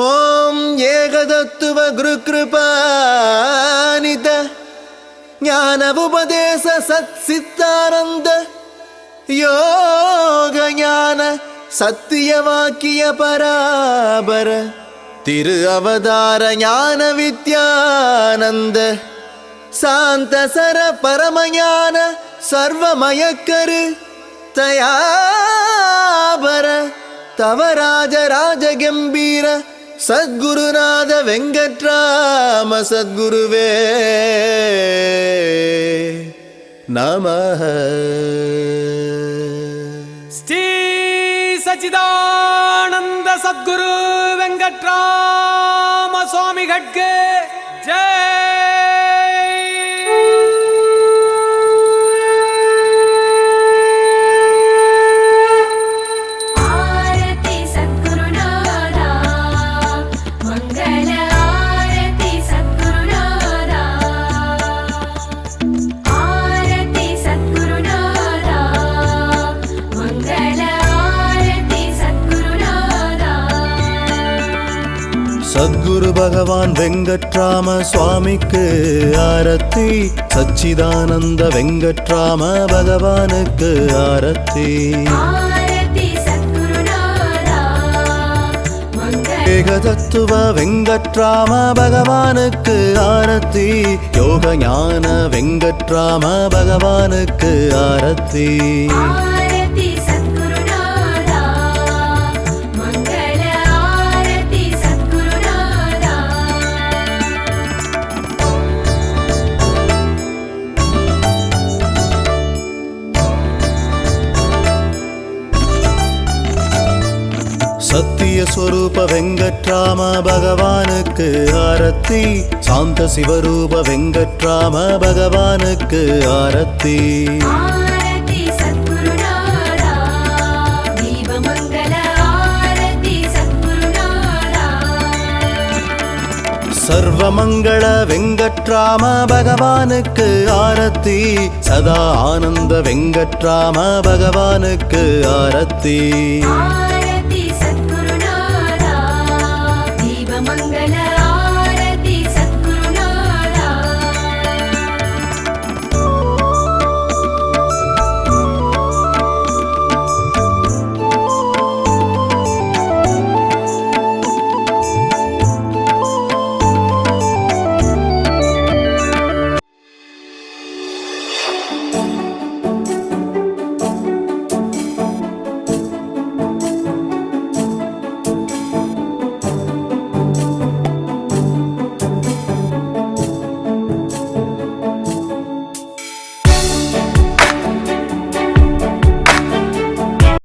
ஓம் ஏகதத்துவ குருகிருபாநித ஞான உபதேச சத் சித்தானந்த யோக ஞான சத்திய வாக்கிய பராபர திரு அவதார ஞான வித்யானந்த சாந்த சர பரமஞான சர்வமயக்கரு தயாபர தவராஜ ராஜ கம்பீர சத்குருநாத வெங்கட்ராம சத்குருவே நமஹ. ஸ்ரீ சச்சிதானந்த சத்குரு வெங்கட்ராம சுவாமிகட்கு ஜெய். சத்குரு பகவான் வெங்கட்ராம சுவாமிக்கு ஆரத்தி, சச்சிதானந்த வெங்கட்ராம பகவானுக்கு ஆரத்தி. ஏகதத்துவ வெங்கட்ராம பகவானுக்கு ஆரத்தி, யோக ஞான வெங்கட்ராம பகவானுக்கு ஆரத்தி. சத்திய ஸ்வரூப வெங்கட்ராம பகவானுக்கு ஆரத்தி, சாந்த சிவரூப வெங்கட்ராம பகவானுக்கு ஆரத்தி. சர்வமங்கள வெங்கட்ராம பகவானுக்கு ஆரத்தி, சதா ஆனந்த வெங்கட்ராம பகவானுக்கு ஆரத்தி.